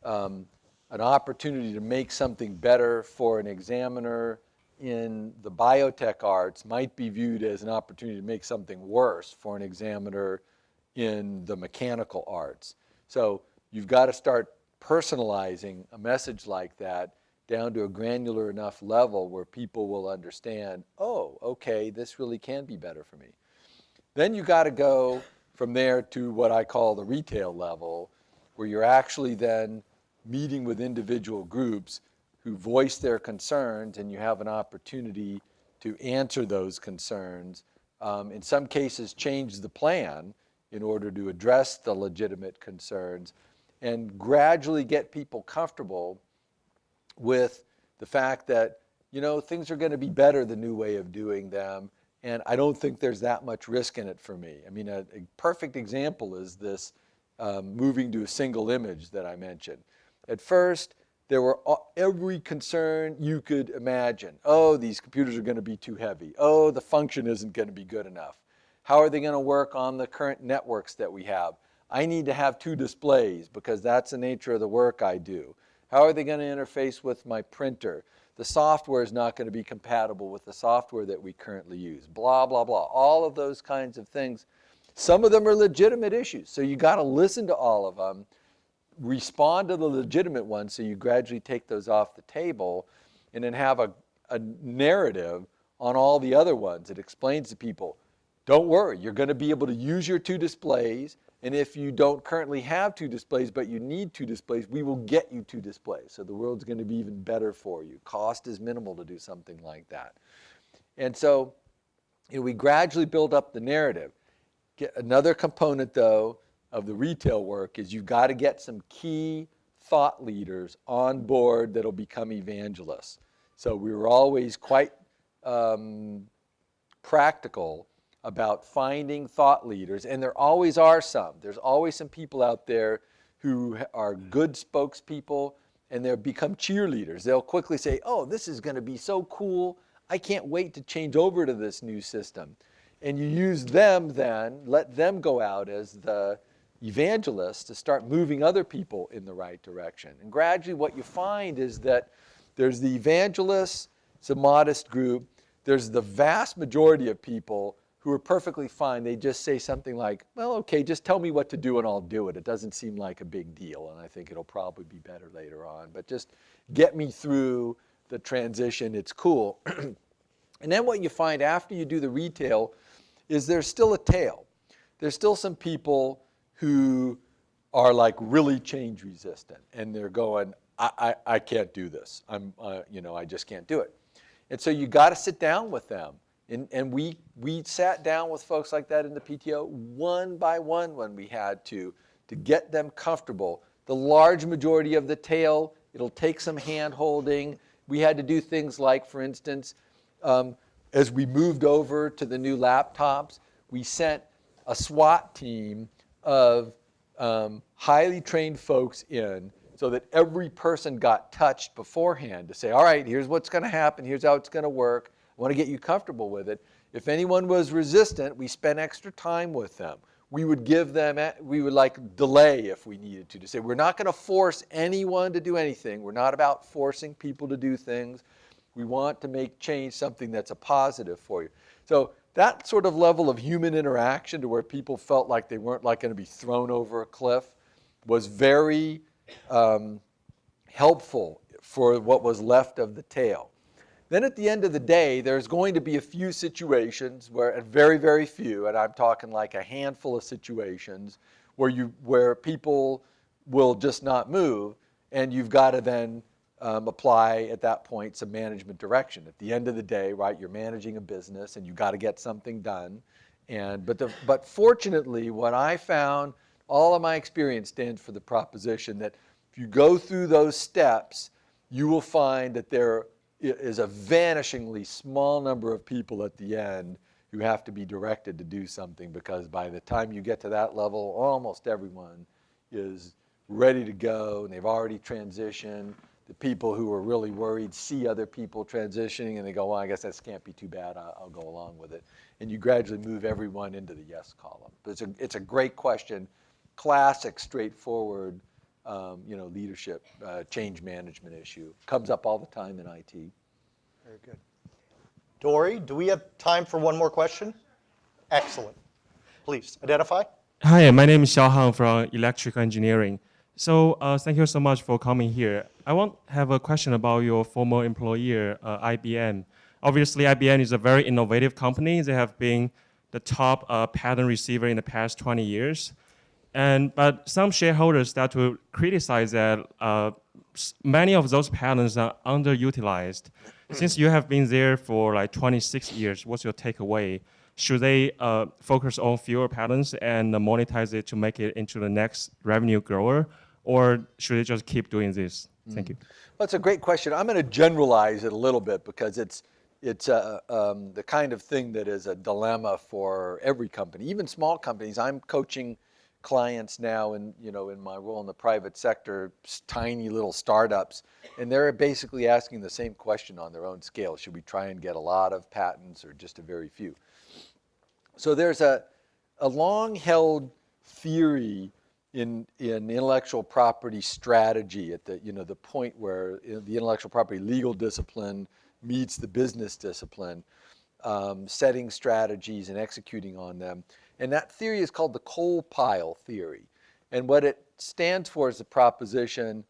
Speaker 2: An opportunity to make something better for an examiner in the biotech arts might be viewed as an opportunity to make something worse for an examiner in the mechanical arts. So you've got to start personalizing a message like that down to a granular enough level where people will understand, oh, okay, this really can be better for me. Then you got to go from there to what I call the retail level, where you're actually then meeting with individual groups who voice their concerns, and you have an opportunity to answer those concerns. In some cases, change the plan in order to address the legitimate concerns, and gradually get people comfortable with the fact that, things are going to be better the new way of doing them, and I don't think there's that much risk in it for me. I mean, a perfect example is this moving to a single image that I mentioned. At first, there were every concern you could imagine. Oh, these computers are going to be too heavy. Oh, the function isn't going to be good enough. How are they going to work on the current networks that we have? I need to have 2 displays because that's the nature of the work I do. How are they going to interface with my printer? The software is not going to be compatible with the software that we currently use. Blah, blah, blah. All of those kinds of things. Some of them are legitimate issues, so you got to listen to all of them, respond to the legitimate ones so you gradually take those off the table, and then have a narrative on all the other ones that explains to people, don't worry, you're going to be able to use your 2 displays, and if you don't currently have 2 displays but you need 2 displays, we will get you 2 displays. So the world's going to be even better for you. Cost is minimal to do something like that. And so we gradually build up the narrative. Another component, though, of the retail work is you've got to get some key thought leaders on board that'll become evangelists. So we were always quite practical about finding thought leaders, and there always are some. There's always some people out there who are good spokespeople, and they'll become cheerleaders. They'll quickly say, oh, this is going to be so cool. I can't wait to change over to this new system. And you use them then, let them go out as the evangelists to start moving other people in the right direction. And gradually what you find is that there's the evangelists, it's a modest group. There's the vast majority of people who are perfectly fine. They just say something like, well, okay, just tell me what to do and I'll do it. It doesn't seem like a big deal, and I think it'll probably be better later on. But just get me through the transition, it's cool. And then what you find after you do the retail is there's still a tail. There's still some people who are like really change resistant, and they're going, I can't do this. I just can't do it. And so you got to sit down with them. And we sat down with folks like that in the PTO one by one when we had to get them comfortable. The large majority of the tail, it'll take some hand holding. We had to do things like, for instance, as we moved over to the new laptops, we sent a SWAT team of highly trained folks in so that every person got touched beforehand to say, all right, here's what's going to happen, here's how it's going to work, I want to get you comfortable with it. If anyone was resistant, we spent extra time with them. We would give them, we would like delay if we needed to say, we're not going to force anyone to do anything. We're not about forcing people to do things. We want to make change something that's a positive for you. So that sort of level of human interaction to where people felt like they weren't like going to be thrown over a cliff was very helpful for what was left of the tail. Then at the end of the day, there's going to be a few situations where, very, very few, and I'm talking like a handful of situations where people will just not move, and you've got to then apply at that point some management direction. At the end of the day, right, you're managing a business and you've got to get something done. But fortunately, what I found, all of my experience stands for the proposition that if you go through those steps, you will find that there is a vanishingly small number of people at the end who have to be directed to do something, because by the time you get to that level, almost everyone is ready to go and they've already transitioned. The people who are really worried see other people transitioning and they go, well, I guess this can't be too bad, I'll go along with it. And you gradually move everyone into the yes column. But it's a great question, classic, straightforward leadership, change management issue. Comes up all the time in IT.
Speaker 3: Very good. Dory, do we have time for one more question? Excellent. Please, identify.
Speaker 6: Hi, my name is Xiao Hang from Electrical Engineering. So thank you so much for coming here. I want to have a question about your former employer, IBM. Obviously, IBM is a very innovative company. They have been the top patent receiver in the past 20 years. But some shareholders start to criticize that many of those patents are underutilized. Since you have been there for like 26 years, what's your takeaway? Should they focus on fewer patents and monetize it to make it into the next revenue grower? Or should they just keep doing this? Thank you.
Speaker 2: Well, it's a great question. I'm going to generalize it a little bit because it's the kind of thing that is a dilemma for every company, even small companies. I'm coaching clients now in my role in the private sector, tiny little startups, and they're basically asking the same question on their own scale. Should we try and get a lot of patents or just a very few? So there's a long-held theory in intellectual property strategy at the point where the intellectual property legal discipline meets the business discipline, setting strategies and executing on them. And that theory is called the coal pile theory. And what it stands for is the proposition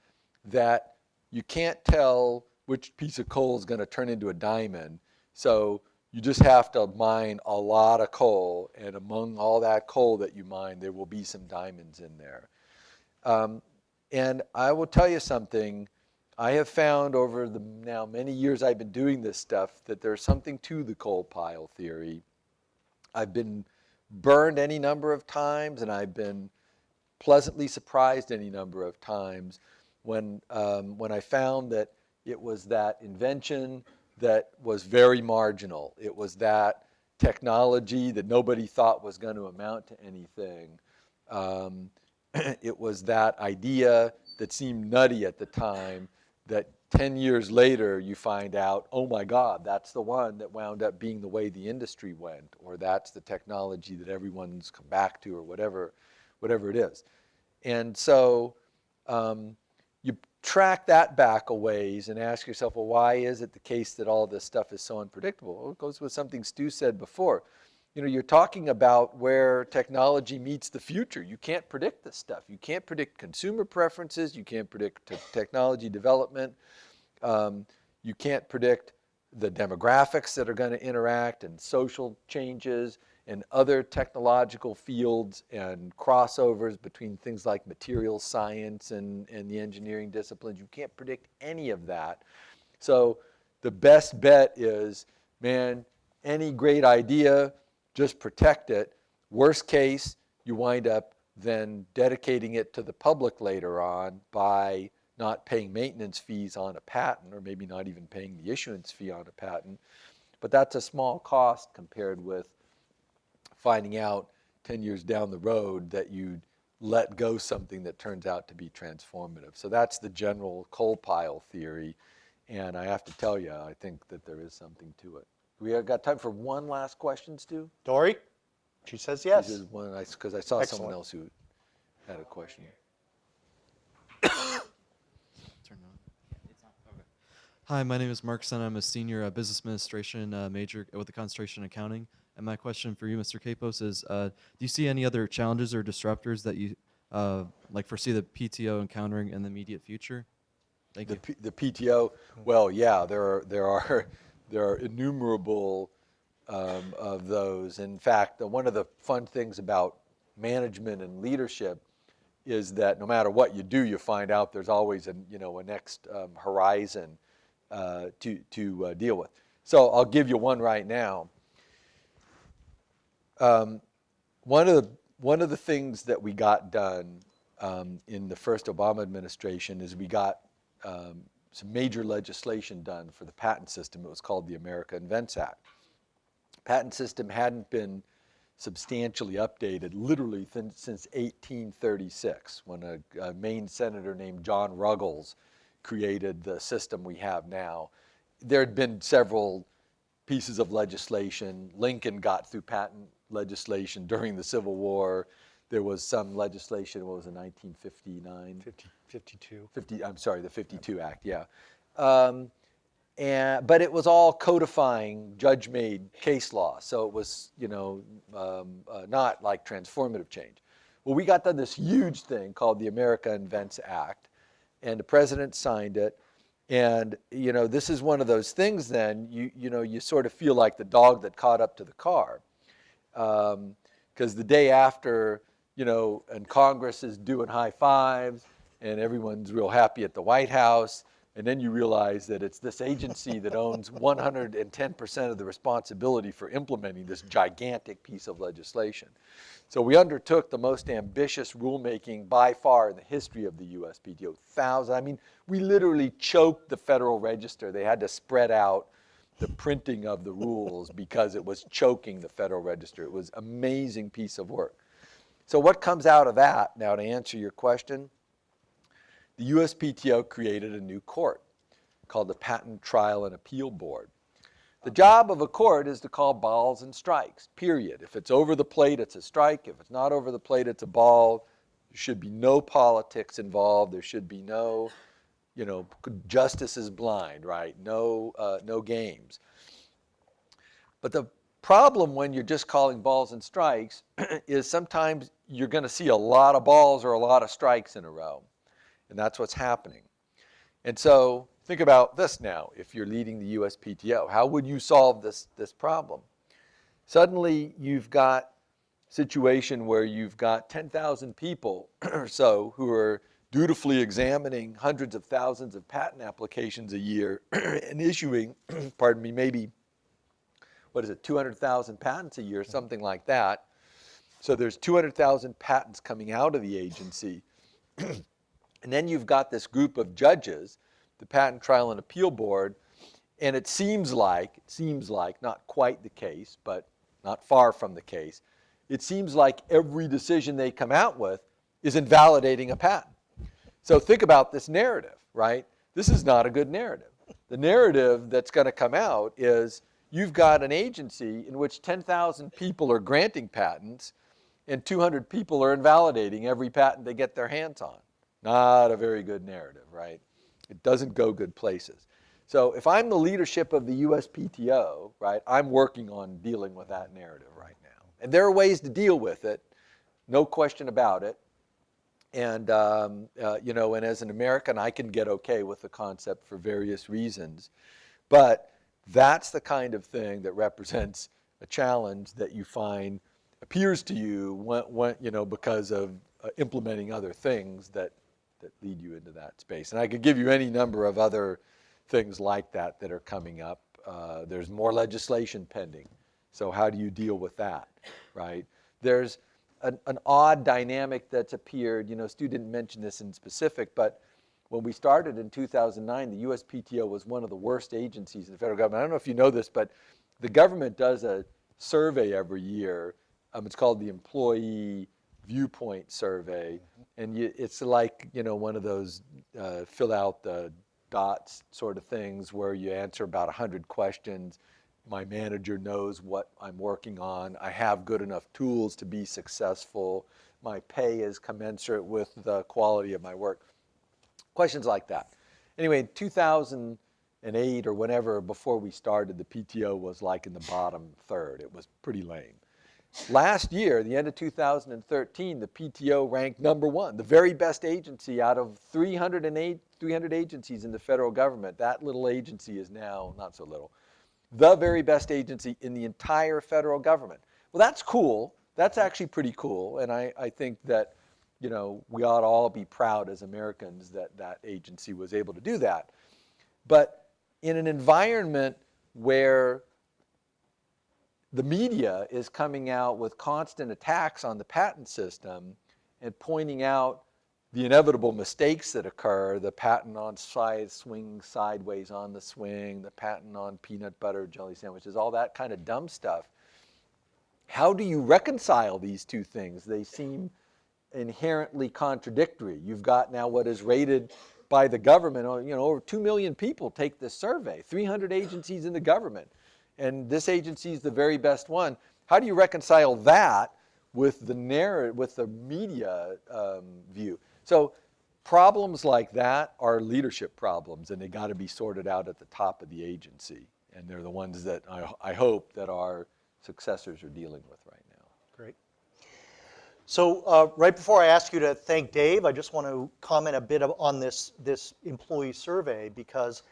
Speaker 2: that you can't tell which piece of coal is going to turn into a diamond. So you just have to mine a lot of coal, and among all that coal that you mine, there will be some diamonds in there. And I will tell you something, I have found over the now many years I've been doing this stuff that there's something to the coal pile theory. I've been burned any number of times, and I've been pleasantly surprised any number of times when I found that it was that invention that was very marginal. It was that technology that nobody thought was going to amount to anything. It was that idea that seemed nutty at the time that 10 years later you find out, oh my God, that's the one that wound up being the way the industry went, or that's the technology that everyone's come back to, or whatever it is. And so you track that back a ways and ask yourself, well, why is it the case that all this stuff is so unpredictable? Well, it goes with something Stu said before. You're talking about where technology meets the future. You can't predict this stuff. You can't predict consumer preferences. You can't predict technology development. You can't predict the demographics that are going to interact, and social changes and other technological fields and crossovers between things like materials science and the engineering disciplines. You can't predict any of that. So the best bet is, man, any great idea, just protect it. Worst case, you wind up then dedicating it to the public later on by not paying maintenance fees on a patent, or maybe not even paying the issuance fee on a patent. But that's a small cost compared with finding out 10 years down the road that you let go something that turns out to be transformative. So that's the general coal pile theory. And I have to tell you, I think that there is something to it. We have got time for one last question, Stu?
Speaker 3: Dory? She says yes.
Speaker 2: This is one, because I saw someone
Speaker 3: Excellent.
Speaker 2: else who had a question.
Speaker 7: Turn it on. Hi, my name is Mark Sen. I'm a senior business administration major with a concentration in accounting. And my question for you, Mr. Kappos, is do you see any other challenges or disruptors that you foresee the PTO encountering in the immediate future? Thank you.
Speaker 2: The PTO, well, yeah, there are innumerable of those. In fact, one of the fun things about management and leadership is that no matter what you do, you find out there's always a next horizon to deal with. So I'll give you one right now. One of the things that we got done in the first Obama administration is we got some major legislation done for the patent system. It was called the America Invents Act. Patent system hadn't been substantially updated literally since 1836, when a Maine senator named John Ruggles created the system we have now. There had been several pieces of legislation. Lincoln got through patent legislation during the Civil War. There was some legislation, what was it, 1959?
Speaker 3: 52.
Speaker 2: I'm sorry, the 52 Act, yeah. But it was all codifying judge-made case law, so it was, not like transformative change. Well, we got done this huge thing called the America Invents Act, and the president signed it. And this is one of those things. Then you sort of feel like the dog that caught up to the car, because the day after, and Congress is doing high fives, and everyone's real happy at the White House. And then you realize that it's this agency that owns 110% of the responsibility for implementing this gigantic piece of legislation. So we undertook the most ambitious rulemaking by far in the history of the USPTO. We literally choked the Federal Register. They had to spread out the printing of the rules because it was choking the Federal Register. It was an amazing piece of work. So what comes out of that, now to answer your question, the USPTO created a new court called the Patent Trial and Appeal Board. The job of a court is to call balls and strikes, period. If it's over the plate, it's a strike. If it's not over the plate, it's a ball. There should be no politics involved. There should be no, justice is blind, right? No games. But the problem when you're just calling balls and strikes is sometimes you're going to see a lot of balls or a lot of strikes in a row. And that's what's happening. And so think about this now. If you're leading the USPTO, how would you solve this problem? Suddenly you've got a situation where you've got 10,000 people or so who are dutifully examining hundreds of thousands of patent applications a year and issuing, maybe, 200,000 patents a year, something like that. So there's 200,000 patents coming out of the agency. And then you've got this group of judges, the Patent Trial and Appeal Board, and it seems like, not quite the case, but not far from the case, it seems like every decision they come out with is invalidating a patent. So think about this narrative, right? This is not a good narrative. The narrative that's going to come out is you've got an agency in which 10,000 people are granting patents and 200 people are invalidating every patent they get their hands on. Not a very good narrative, right? It doesn't go good places. So if I'm the leadership of the USPTO, right, I'm working on dealing with that narrative right now. And there are ways to deal with it, no question about it. And, and as an American, I can get okay with the concept for various reasons. But that's the kind of thing that represents a challenge that you find appears to you because of implementing other things that lead you into that space. And I could give you any number of other things like that are coming up. There's more legislation pending. So how do you deal with that, right? There's an odd dynamic that's appeared. Stu didn't mention this in specific, but when we started in 2009, the USPTO was one of the worst agencies in the federal government. I don't know if you know this, but the government does a survey every year. It's called the Employee Viewpoint Survey. And it's like, one of those fill out the dots sort of things where you answer about 100 questions. My manager knows what I'm working on. I have good enough tools to be successful. My pay is commensurate with the quality of my work. Questions like that. Anyway, in 2008 or whenever before we started, the PTO was like in the bottom third. It was pretty lame. Last year, the end of 2013, the PTO ranked #1, the very best agency out of 300 agencies in the federal government. That little agency is now, not so little, the very best agency in the entire federal government. Well, that's cool. That's actually pretty cool. And I think that, we ought to all be proud as Americans that that agency was able to do that. But in an environment where the media is coming out with constant attacks on the patent system and pointing out the inevitable mistakes that occur, the patent on swing sideways on the swing, the patent on peanut butter jelly sandwiches, all that kind of dumb stuff. How do you reconcile these two things? They seem inherently contradictory. You've got now what is rated by the government, over 2 million people take this survey, 300 agencies in the government, and this agency is the very best one. How do you reconcile that with the narrative, with the media view? So problems like that are leadership problems, and they got to be sorted out at the top of the agency. And they're the ones that I hope that our successors are dealing with right now.
Speaker 3: Great. So right before I ask you to thank Dave, I just want to comment a bit on this employee survey, because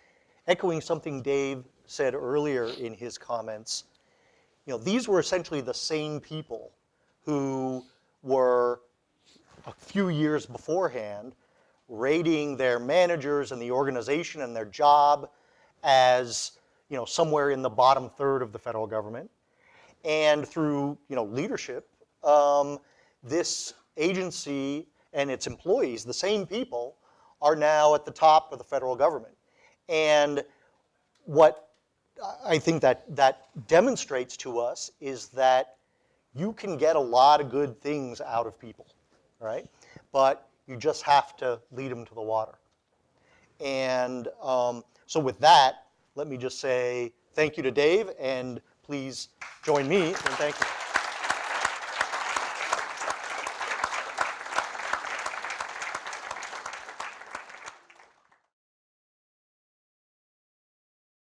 Speaker 3: echoing something Dave said earlier in his comments, these were essentially the same people who were a few years beforehand rating their managers and the organization and their job as somewhere in the bottom third of the federal government. And through leadership, this agency and its employees, the same people, are now at the top of the federal government. And what I think that demonstrates to us is that you can get a lot of good things out of people, right? But you just have to lead them to the water. And so with that, let me just say thank you to Dave, and please join me in thanking him.